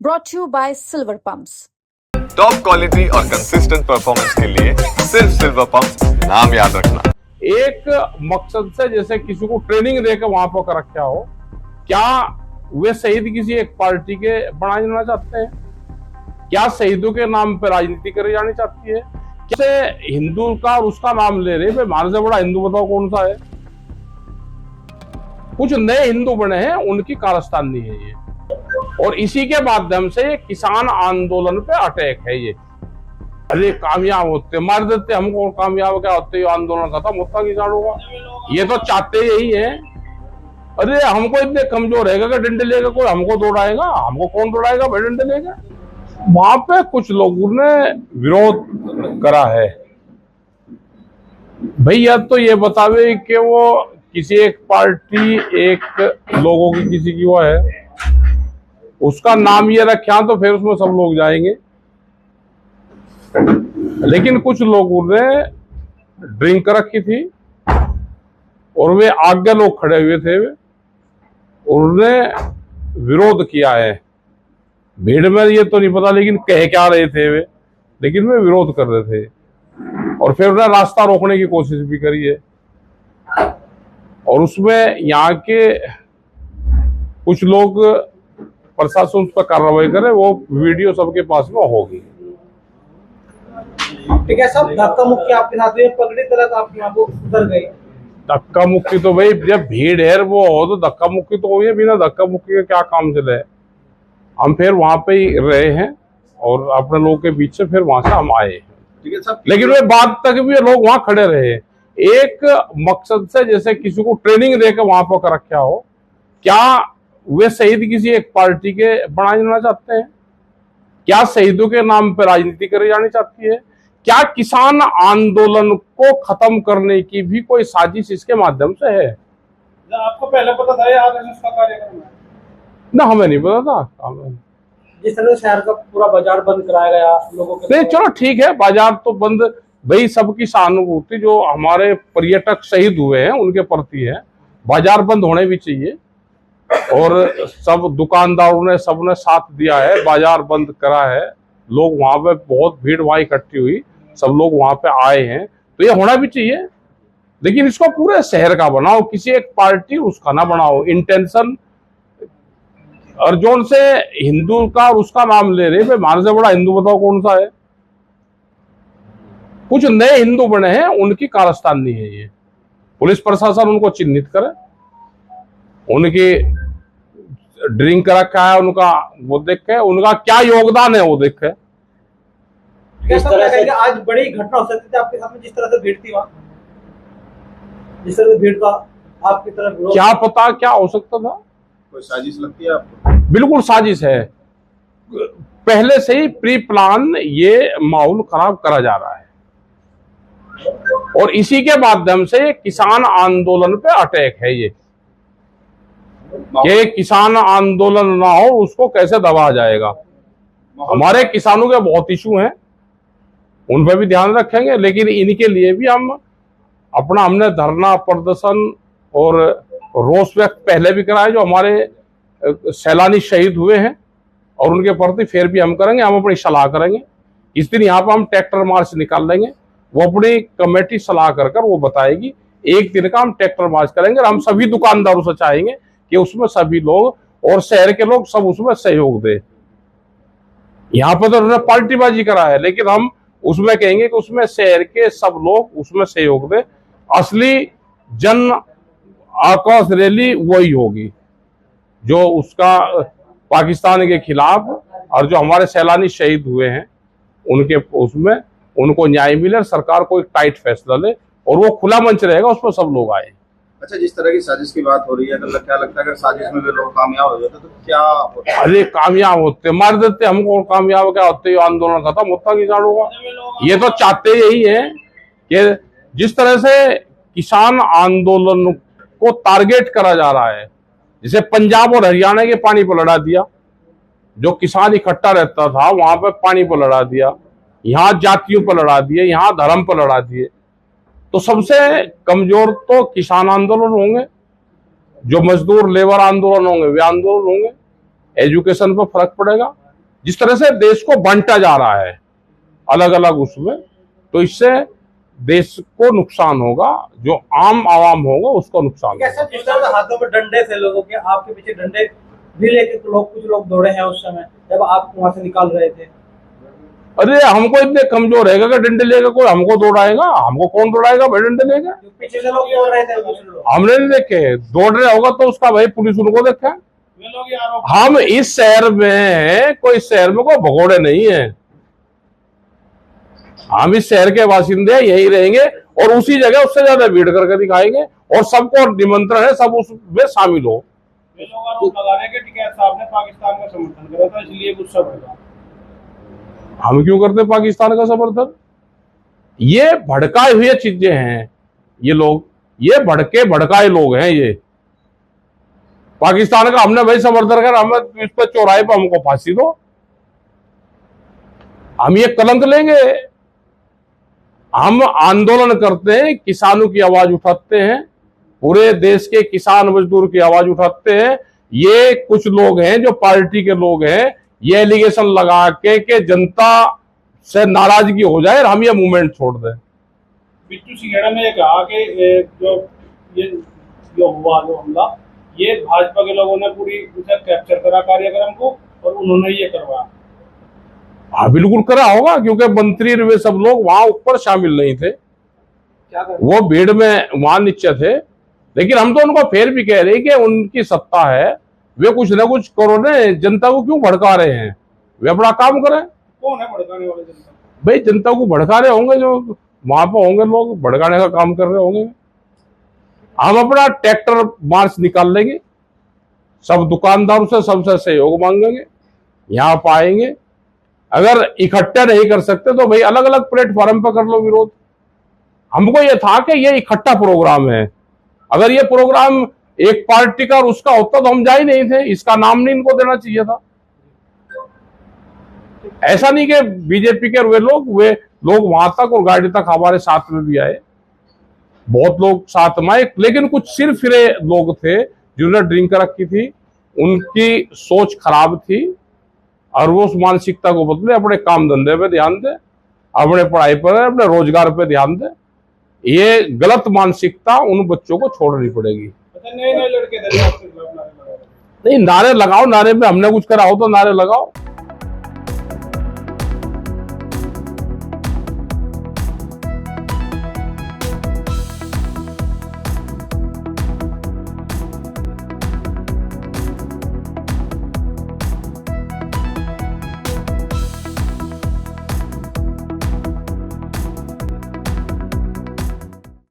brought to you by Silver Pumps. Top quality और consistent performance के लिए सिर्फ सिल्वर पंप्स नाम याद रखना। एक मकसद से जैसे किसी को ट्रेनिंग देकर वहां पर कर रखा हो, क्या वे शहीद किसी एक पार्टी के बनाए जाना चाहते हैं? क्या शहीदों के नाम पर राजनीति करी जानी चाहती है? कैसे हिंदू का और उसका नाम ले रहे? भाई हमारे से बड़ा हिंदू बताओ कौन सा है? कुछ नए हिंदू बने हैं, उनकी कारस्तानी है ये, और इसी के माध्यम से किसान आंदोलन पे अटैक है ये। अरे कामयाब होते मार देते हमको, कामयाब क्या होते, ये आंदोलन खत्म होता किसान होगा। ये तो चाहते यही है। अरे हमको इतने कमजोर है कि डंडे लेकर कोई हमको दौड़ाएगा? हमको कौन दौड़ाएगा भाई डंडे लेकर? वहां पे कुछ लोगों ने विरोध करा है। भैया तो ये बतावे कि वो किसी एक पार्टी, एक लोगों की किसी की वो है, उसका नाम ये रखा तो फिर उसमें सब लोग जाएंगे। लेकिन कुछ लोगों ने ड्रिंक रखी थी और वे आगे लोग खड़े हुए थे, उन्होंने विरोध किया है। भीड़ में ये तो नहीं पता लेकिन कह क्या रहे थे वे, लेकिन वे विरोध कर रहे थे और फिर उन्हें रास्ता रोकने की कोशिश भी करी है। और उसमें यहाँ के कुछ लोग प्रशासन उस पर कार्रवाई करे, वो वीडियो सबके पास में होगी। ठीक है साहब, धक्का मुक्की आपके साथ में पगड़ी तलक आप यहाँ को उतर गए। धक्का मुक्की तो भाई जब भीड़ है वो हो तो धक्का मुक्की तो हुई है, बिना धक्का मुक्की के क्या काम चले। हम फिर वहां पे ही रहे हैं और अपने लोगों के बीच से फिर वहां से हम आए। ठीक है साहब, लेकिन वे बाद तक भी लोग वहां खड़े रहे एक मकसद से, जैसे किसी को ट्रेनिंग देकर वहां पर कर रखा हो। क्या वे शहीद किसी एक पार्टी के बनाए जाना चाहते हैं? क्या शहीदों के नाम पर राजनीति करी जानी चाहती है? क्या किसान आंदोलन को खत्म करने की भी कोई साजिश इसके माध्यम से है? आपको पहले पता था ये आरएसएस का कार्यक्रम है? ना, हमें नहीं पता था। जिस तरह शहर का पूरा बाजार बंद कराया गया लोगों के, नहीं चलो ठीक है, बाजार तो बंद, भाई सबकी सहानुभूति जो हमारे पर्यटक शहीद हुए हैं उनके प्रति है। बाजार बंद होने भी चाहिए और सब दुकानदारों ने सबने साथ दिया है, बाजार बंद करा है। लोग वहां पे बहुत भीड़ वहां इकट्ठी हुई, सब लोग वहां पे आए हैं, तो ये होना भी चाहिए। लेकिन इसको पूरे शहर का बनाओ, किसी एक पार्टी उसका ना बनाओ। इंटेंशन और जोन से हिंदू का और उसका नाम ले रहे, भाई हमारे से बड़ा हिंदू बताओ कौन सा है? कुछ नए हिंदू बने हैं, उनकी कारस्तानी है ये। पुलिस प्रशासन उनको चिन्हित करे, उनकी ड्रिंक रखा है, उनका वो देखे, उनका क्या योगदान है वो देखे। जिस तरह से आज बड़ी घटना हो सकती थी आपके साथ में, जिस तरह से भीड़ थी वहाँ, जिस तरह से भीड़ का आपकी तरफ क्या पता क्या हो सकता था? कोई साजिश लगती है आपको? बिल्कुल साजिश है। पहले से ही प्री प्लान ये माहौल खराब करा जा रहा है और इसी के माध्यम से किसान आंदोलन पे अटैक है ये। कि किसान आंदोलन ना हो उसको कैसे दबाया जाएगा। हमारे किसानों के बहुत इशू हैं, उन पर भी ध्यान रखेंगे, लेकिन इनके लिए भी हमने धरना प्रदर्शन और रोष व्यक्त पहले भी कराए जो हमारे सैलानी शहीद हुए हैं, और उनके प्रति फिर भी हम करेंगे। हम अपनी सलाह करेंगे। इस दिन यहाँ पर हम ट्रैक्टर मार्च निकाल लेंगे, वो अपनी कमेटी सलाह कर वो बताएगी। एक दिन का हम ट्रैक्टर मार्च करेंगे और हम सभी दुकानदारों से चाहेंगे कि उसमें सभी लोग और शहर के लोग सब उसमें सहयोग दे। यहाँ पर तो उन्होंने पार्टीबाजी करा है, लेकिन हम उसमें कहेंगे कि उसमें शहर के सब लोग उसमें सहयोग दे। असली जन आक्रोश रैली वही होगी जो उसका पाकिस्तान के खिलाफ और जो हमारे सैलानी शहीद हुए हैं उनके उसमें उनको न्याय मिले, सरकार को एक टाइट फैसला ले और वो खुला मंच रहेगा, उसमें सब लोग आए। अच्छा, जिस तरह की साजिश की बात हो रही है, तो क्या लगता है अगर साजिश में वे लोग कामयाब हो जाते तो क्या होता? अरे कामयाब होते मार देते हमको, कामयाब क्या होते, ये आंदोलन खत्म होता किसान होगा। ये तो चाहते यही है कि जिस तरह से किसान आंदोलन को टारगेट करा जा रहा है, जैसे पंजाब और हरियाणा के पानी पर लड़ा दिया, जो किसान इकट्ठा रहता था वहां पर पानी पर लड़ा दिया, यहाँ जातियों पर लड़ा दिए, यहाँ धर्म पर लड़ा दिए। तो सबसे कमजोर तो किसान आंदोलन होंगे, जो मजदूर लेबर आंदोलन होंगे वे आंदोलन होंगे। एजुकेशन पर फर्क पड़ेगा, जिस तरह से देश को बांटा जा रहा है अलग अलग उसमें, तो इससे देश को नुकसान होगा, जो आम आवाम होगा उसको नुकसान कैसे होगा। जिस तरह से हाथों में डंडे थे लोगों के, आपके पीछे डंडे भी लेके कुछ लोग दौड़े हैं उस समय जब आप वहां से निकाल रहे थे। अरे हमको इतने कमजोर रहेगा कि डंडे लेकर कोई हमको दौड़ाएगा? हमको कौन दौड़ाएगा भाई डंडे लेकर? पीछे से लोग दौड़ रहे थे, दूसरे लोग। हमने नहीं देखे, दौड़ रहे होगा तो उसका भाई पुलिस उनको देखे। वे लोग ही आरोप। हम इस शहर में कोई भगोड़े नहीं है, हम इस शहर के बासिंदे यही रहेंगे और उसी जगह उससे ज्यादा भीड़ करके दिखाएंगे और सबको निमंत्रण है, सब उसमें शामिल हो। वे लोग आरोप लगा रहे हैं कि टिकैत साहब ने पाकिस्तान का समर्थन करा था इसलिए गुस्सा बढ़ा। हम क्यों करते पाकिस्तान का समर्थन? ये भड़काए हुए चीजें हैं, ये लोग, ये भड़काए लोग हैं ये। पाकिस्तान का हमने भाई समर्थन कर, हमें इस पर चौराहे पर हमको फांसी दो, हम ये कलंक लेंगे? हम आंदोलन करते हैं, किसानों की आवाज उठाते हैं, पूरे देश के किसान मजदूर की आवाज उठाते हैं। ये कुछ लोग हैं जो पार्टी के लोग हैं, ये एलिगेशन लगा के जनता से नाराजगी हो जाए और हम ये मूवमेंट छोड़ दें। बिट्टू सिंघेड़ा ने कहा कि जो हुआ जो हमला, ये भाजपा के लोगों ने पूरी उसे कैप्चर करा कार्यक्रम को और उन्होंने ये करवाया। हाँ बिल्कुल करा होगा, क्योंकि मंत्री वे सब लोग वहां ऊपर शामिल नहीं थे, वो भीड़ में वहां नीचे थे। लेकिन हम तो उनको फिर भी कह रहे हैं कि उनकी सत्ता है, वे कुछ ना कुछ करो ने, जनता को क्यों भड़का रहे हैं? वे अपना काम करें। कौन है भड़काने वाले? जनता भाई जनता को भड़का रहे होंगे, जो वहां पर होंगे लोग भड़काने का काम कर रहे होंगे। हम अपना ट्रैक्टर मार्च निकाल लेंगे, सब दुकानदारों से सबसे सहयोग मांगेंगे, यहाँ पाएंगे। अगर इकट्ठा नहीं कर सकते तो भाई अलग अलग प्लेटफॉर्म पर कर लो विरोध। हमको ये था कि ये इकट्ठा प्रोग्राम है, अगर ये प्रोग्राम एक पार्टी का और उसका होता तो हम जा ही नहीं थे, इसका नाम नहीं इनको देना चाहिए था। ऐसा नहीं कि बीजेपी के वे लोग वहां तक और गाड़ी तक हमारे साथ में भी आए, बहुत लोग साथ में आए, लेकिन कुछ सिर फिरे लोग थे जिन्होंने ड्रिंक रखी थी, उनकी सोच खराब थी और वो उस मानसिकता को बदले, अपने काम धंधे पे ध्यान दे, अपने पढ़ाई पर, अपने रोजगार पे ध्यान दे। ये गलत मानसिकता उन बच्चों को छोड़नी पड़ेगी। नए लड़के नहीं, नारे लगाओ, नारे में हमने कुछ करा हो तो नारे लगाओ।